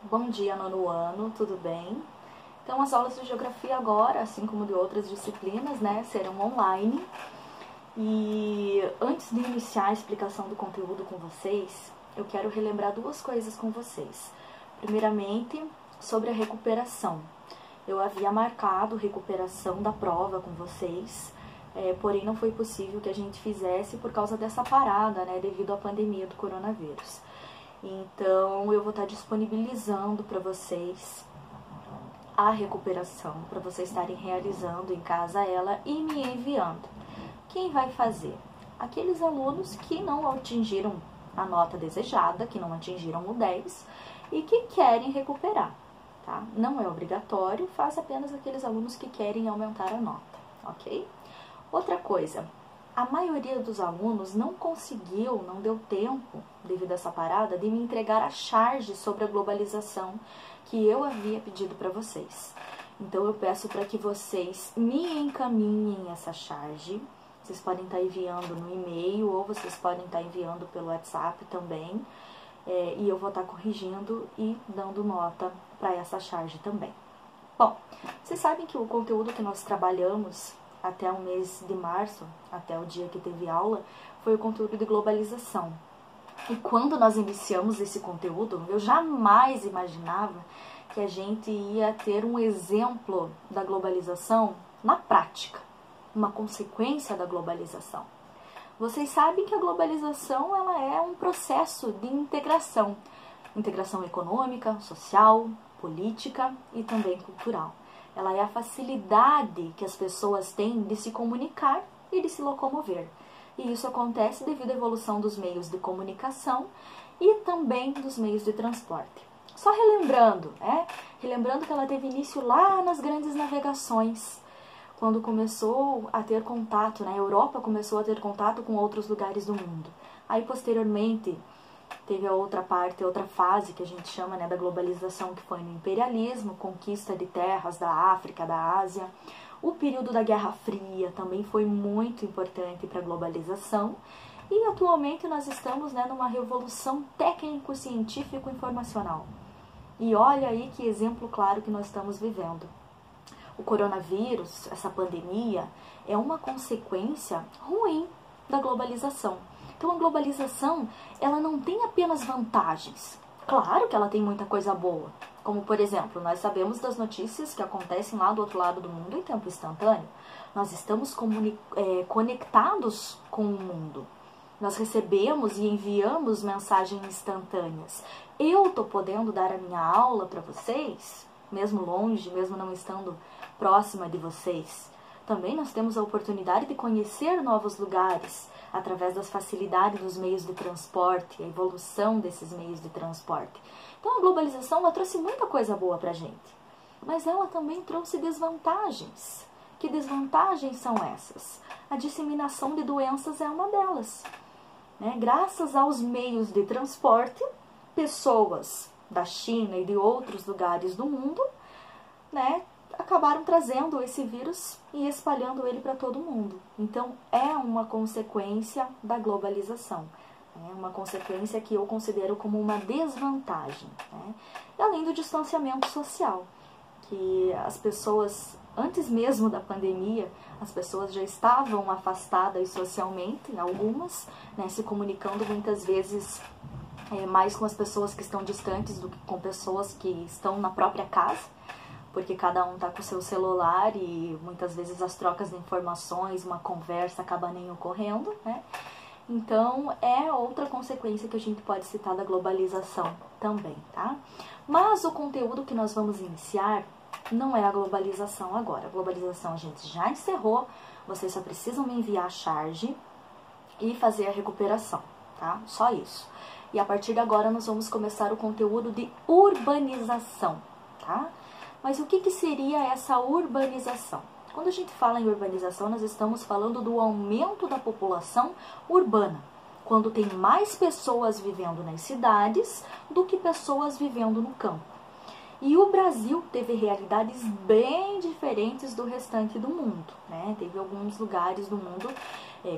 Bom dia, nono ano, tudo bem? Então, as aulas de geografia agora, assim como de outras disciplinas, né, serão online. E antes de iniciar a explicação do conteúdo com vocês, eu quero relembrar duas coisas com vocês. Primeiramente, sobre a recuperação. Eu havia marcado recuperação da prova com vocês, porém não foi possível que a gente fizesse por causa dessa parada, né, devido à pandemia do coronavírus. Então, eu vou estar disponibilizando para vocês a recuperação, para vocês estarem realizando em casa ela e me enviando. Quem vai fazer? Aqueles alunos que não atingiram a nota desejada, que não atingiram o 10 e que querem recuperar, tá? Não é obrigatório, faz apenas aqueles alunos que querem aumentar a nota, ok? Outra coisa, a maioria dos alunos não conseguiu, não deu tempo, devido a essa parada, de me entregar a charge sobre a globalização que eu havia pedido para vocês. Então, eu peço para que vocês me encaminhem essa charge. Vocês podem estar enviando no e-mail ou vocês podem estar enviando pelo WhatsApp também. E eu vou estar corrigindo e dando nota para essa charge também. Bom, vocês sabem que o conteúdo que nós trabalhamos até o mês de março, até o dia que teve aula, foi o conteúdo de globalização. E quando nós iniciamos esse conteúdo, eu jamais imaginava que a gente ia ter um exemplo da globalização na prática, uma consequência da globalização. Vocês sabem que a globalização ela é um processo de integração econômica, social, política e também cultural. Ela é a facilidade que as pessoas têm de se comunicar e de se locomover. E isso acontece devido à evolução dos meios de comunicação e também dos meios de transporte. Só relembrando, Relembrando que ela teve início lá nas grandes navegações, quando começou a ter contato, a Europa começou a ter contato com outros lugares do mundo. Aí, posteriormente, teve a outra parte, a outra fase que a gente chama da globalização, que foi no imperialismo, conquista de terras da África, da Ásia. O período da Guerra Fria também foi muito importante para a globalização. E atualmente nós estamos numa revolução técnico-científico-informacional. E olha aí que exemplo claro que nós estamos vivendo. O coronavírus, essa pandemia, é uma consequência ruim da globalização. Então, a globalização, ela não tem apenas vantagens. Claro que ela tem muita coisa boa. Como, por exemplo, nós sabemos das notícias que acontecem lá do outro lado do mundo em tempo instantâneo. Nós estamos conectados com o mundo. Nós recebemos e enviamos mensagens instantâneas. Eu estou podendo dar a minha aula para vocês, mesmo longe, mesmo não estando próxima de vocês. Também nós temos a oportunidade de conhecer novos lugares através das facilidades dos meios de transporte, a evolução desses meios de transporte. Então a globalização ela trouxe muita coisa boa para a gente, mas ela também trouxe desvantagens. Que desvantagens são essas? A disseminação de doenças é uma delas. Graças aos meios de transporte, pessoas da China e de outros lugares do mundo, acabaram trazendo esse vírus e espalhando ele para todo mundo. Então, é uma consequência da globalização. É uma consequência que eu considero como uma desvantagem. E além do distanciamento social, que as pessoas, antes mesmo da pandemia, as pessoas já estavam afastadas socialmente, algumas, se comunicando muitas vezes mais com as pessoas que estão distantes do que com pessoas que estão na própria casa, porque cada um está com o seu celular e muitas vezes as trocas de informações, uma conversa acaba nem ocorrendo, Então, é outra consequência que a gente pode citar da globalização também, tá? Mas o conteúdo que nós vamos iniciar não é a globalização agora. A globalização a gente já encerrou, vocês só precisam me enviar a charge e fazer a recuperação, tá? Só isso. E a partir de agora nós vamos começar o conteúdo de urbanização, tá? Mas o que seria essa urbanização? Quando a gente fala em urbanização, nós estamos falando do aumento da população urbana, quando tem mais pessoas vivendo nas cidades do que pessoas vivendo no campo. E o Brasil teve realidades bem diferentes do restante do mundo, Teve alguns lugares do mundo,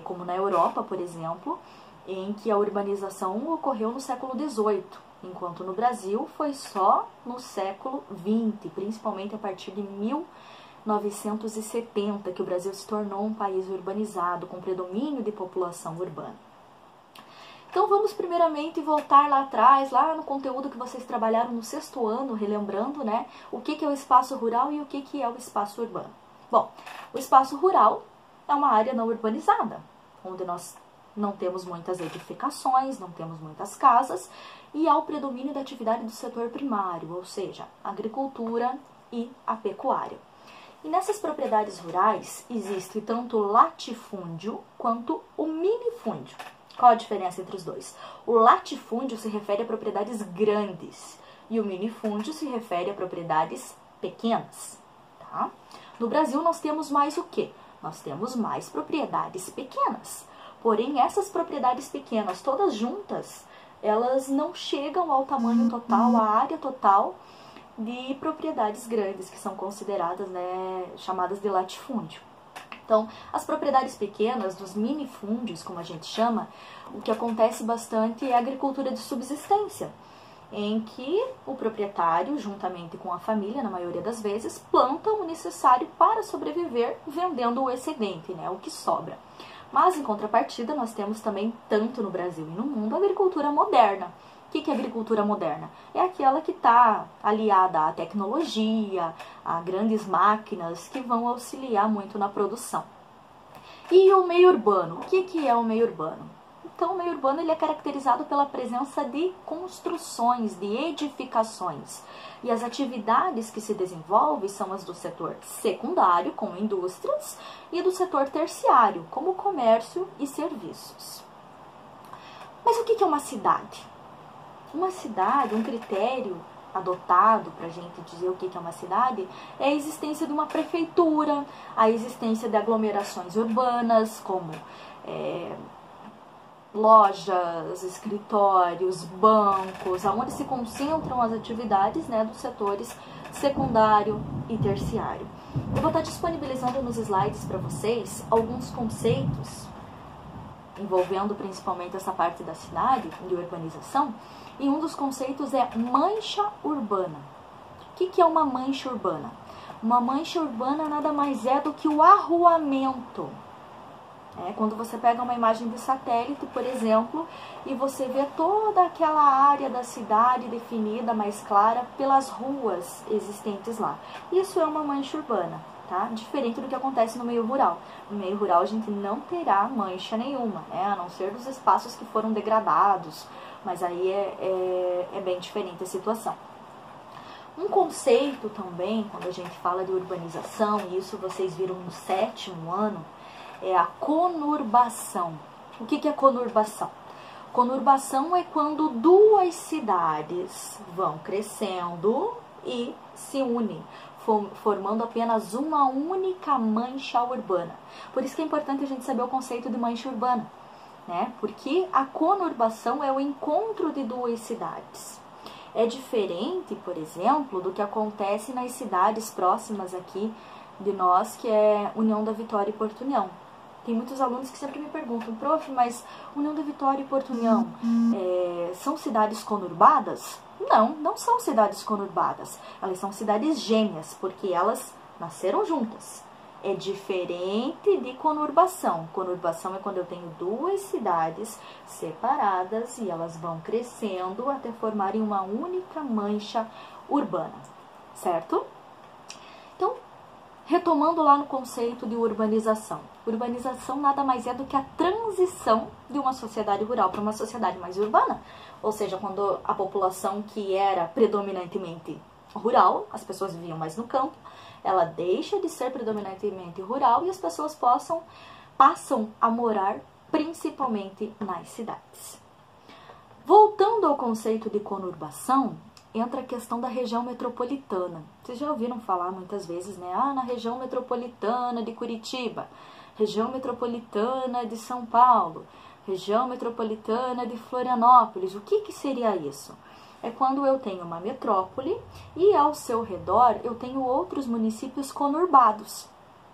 como na Europa, por exemplo, em que a urbanização ocorreu no século XVIII. enquanto no Brasil foi só no século XX, principalmente a partir de 1970, que o Brasil se tornou um país urbanizado, com predomínio de população urbana. Então vamos primeiramente voltar lá atrás, lá no conteúdo que vocês trabalharam no 6º ano, relembrando, né, o que é o espaço rural e o que é o espaço urbano. Bom, o espaço rural é uma área não urbanizada, onde nós não temos muitas edificações, não temos muitas casas, e há o predomínio da atividade do setor primário, ou seja, a agricultura e a pecuária. E nessas propriedades rurais existe tanto o latifúndio quanto o minifúndio. Qual a diferença entre os dois? O latifúndio se refere a propriedades grandes e o minifúndio se refere a propriedades pequenas. Tá? No Brasil nós temos mais o quê? Nós temos mais propriedades pequenas. Porém, essas propriedades pequenas, todas juntas, elas não chegam ao tamanho total, à área total de propriedades grandes, que são consideradas, né, chamadas de latifúndio. Então, as propriedades pequenas, dos minifúndios, como a gente chama, o que acontece bastante é a agricultura de subsistência, em que o proprietário, juntamente com a família, na maioria das vezes, plantam o necessário para sobreviver, vendendo o excedente, né, o que sobra. Mas, em contrapartida, nós temos também, tanto no Brasil e no mundo, a agricultura moderna. O que é agricultura moderna? É aquela que está aliada à tecnologia, a grandes máquinas que vão auxiliar muito na produção. E o meio urbano? O que é o meio urbano? Então, o meio urbano ele é caracterizado pela presença de construções, de edificações. E as atividades que se desenvolvem são as do setor secundário, como indústrias, e do setor terciário, como comércio e serviços. Mas o que é uma cidade? Uma cidade, um critério adotado para a gente dizer o que é uma cidade, é a existência de uma prefeitura, a existência de aglomerações urbanas, como lojas, escritórios, bancos, onde se concentram as atividades, né, dos setores secundário e terciário. Eu vou estar disponibilizando nos slides para vocês alguns conceitos envolvendo principalmente essa parte da cidade, de urbanização, e um dos conceitos é mancha urbana. O que é uma mancha urbana? Uma mancha urbana nada mais é do que o arruamento. Quando você pega uma imagem de satélite, por exemplo, e você vê toda aquela área da cidade definida, mais clara, pelas ruas existentes lá. Isso é uma mancha urbana, tá? Diferente do que acontece no meio rural. No meio rural a gente não terá mancha nenhuma, né? A não ser dos espaços que foram degradados, mas aí é bem diferente a situação. Um conceito também, quando a gente fala de urbanização, e isso vocês viram no 7º ano, é a conurbação. O que é conurbação? Conurbação é quando duas cidades vão crescendo e se unem, formando apenas uma única mancha urbana. Por isso que é importante a gente saber o conceito de mancha urbana, né? Porque a conurbação é o encontro de duas cidades. É diferente, por exemplo, do que acontece nas cidades próximas aqui de nós, que é União da Vitória e Porto União. Tem muitos alunos que sempre me perguntam, prof, mas União da Vitória e Porto União são cidades conurbadas? Não, não são cidades conurbadas. Elas são cidades gêmeas, porque elas nasceram juntas. É diferente de conurbação. Conurbação é quando eu tenho duas cidades separadas e elas vão crescendo até formarem uma única mancha urbana, certo? Então, retomando lá no conceito de urbanização. Urbanização nada mais é do que a transição de uma sociedade rural para uma sociedade mais urbana. Ou seja, quando a população que era predominantemente rural, as pessoas viviam mais no campo, ela deixa de ser predominantemente rural e as pessoas passam a morar principalmente nas cidades. Voltando ao conceito de conurbação, entra a questão da região metropolitana. Vocês já ouviram falar muitas vezes, né? Na região metropolitana de Curitiba, região metropolitana de São Paulo, região metropolitana de Florianópolis. O que seria isso? É quando eu tenho uma metrópole e ao seu redor eu tenho outros municípios conurbados.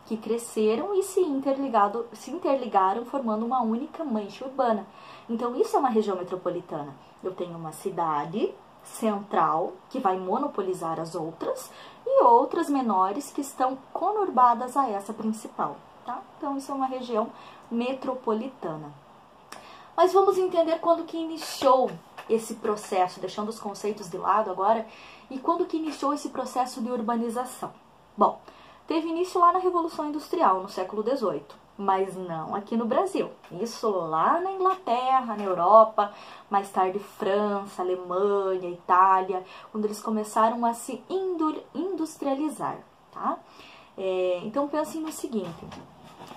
que cresceram e se interligaram formando uma única mancha urbana. Então isso é uma região metropolitana. Eu tenho uma cidade central que vai monopolizar as outras e outras menores que estão conurbadas a essa principal, tá? Então isso é uma região metropolitana. Mas vamos entender quando que iniciou esse processo, deixando os conceitos de lado agora, e quando que iniciou esse processo de urbanização. Bom, teve início lá na Revolução Industrial, no século XVIII, mas não aqui no Brasil. Isso lá na Inglaterra, na Europa, mais tarde França, Alemanha, Itália, quando eles começaram a se industrializar, tá? Então pensem no seguinte,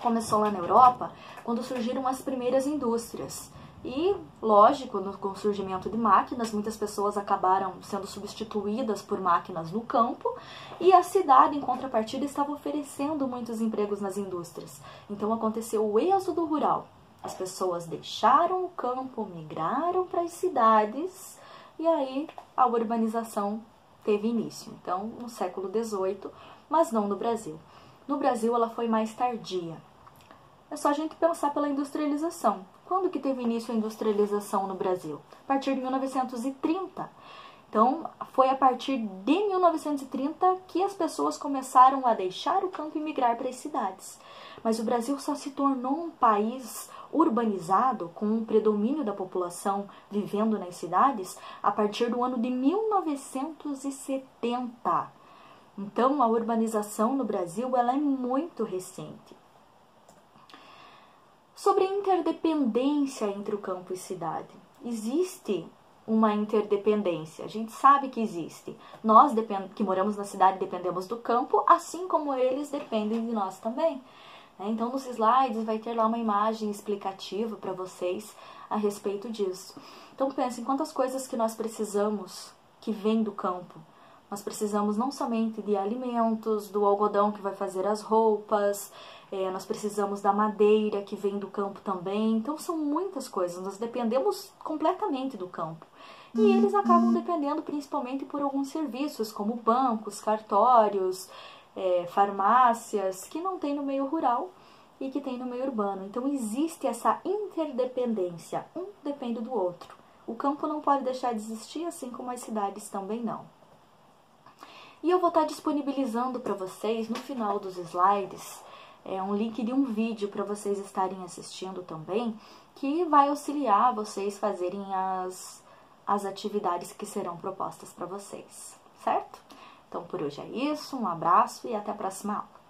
começou lá na Europa, quando surgiram as primeiras indústrias. E, lógico, com o surgimento de máquinas, muitas pessoas acabaram sendo substituídas por máquinas no campo e a cidade, em contrapartida, estava oferecendo muitos empregos nas indústrias. Então, aconteceu o êxodo rural. As pessoas deixaram o campo, migraram para as cidades e aí a urbanização teve início. Então, no século XVIII, mas não no Brasil. No Brasil, ela foi mais tardia. É só a gente pensar pela industrialização. Quando que teve início a industrialização no Brasil? A partir de 1930. Então, foi a partir de 1930 que as pessoas começaram a deixar o campo e migrar para as cidades. Mas o Brasil só se tornou um país urbanizado, com um predomínio da população vivendo nas cidades, a partir do ano de 1970. Então, a urbanização no Brasil ela é muito recente. Sobre a interdependência entre o campo e cidade. Existe uma interdependência, a gente sabe que existe. Nós que moramos na cidade dependemos do campo, assim como eles dependem de nós também. Então, nos slides vai ter lá uma imagem explicativa para vocês a respeito disso. Então, pensem quantas coisas que nós precisamos que vêm do campo. Nós precisamos não somente de alimentos, do algodão que vai fazer as roupas, nós precisamos da madeira que vem do campo também. Então, são muitas coisas. Nós dependemos completamente do campo. E eles acabam dependendo principalmente por alguns serviços, como bancos, cartórios, farmácias, que não tem no meio rural e que tem no meio urbano. Então, existe essa interdependência. Um depende do outro. O campo não pode deixar de existir, assim como as cidades também não. E eu vou estar disponibilizando para vocês, no final dos slides, um link de um vídeo para vocês estarem assistindo também, que vai auxiliar vocês fazerem as atividades que serão propostas para vocês, certo? Então, por hoje é isso, um abraço e até a próxima aula.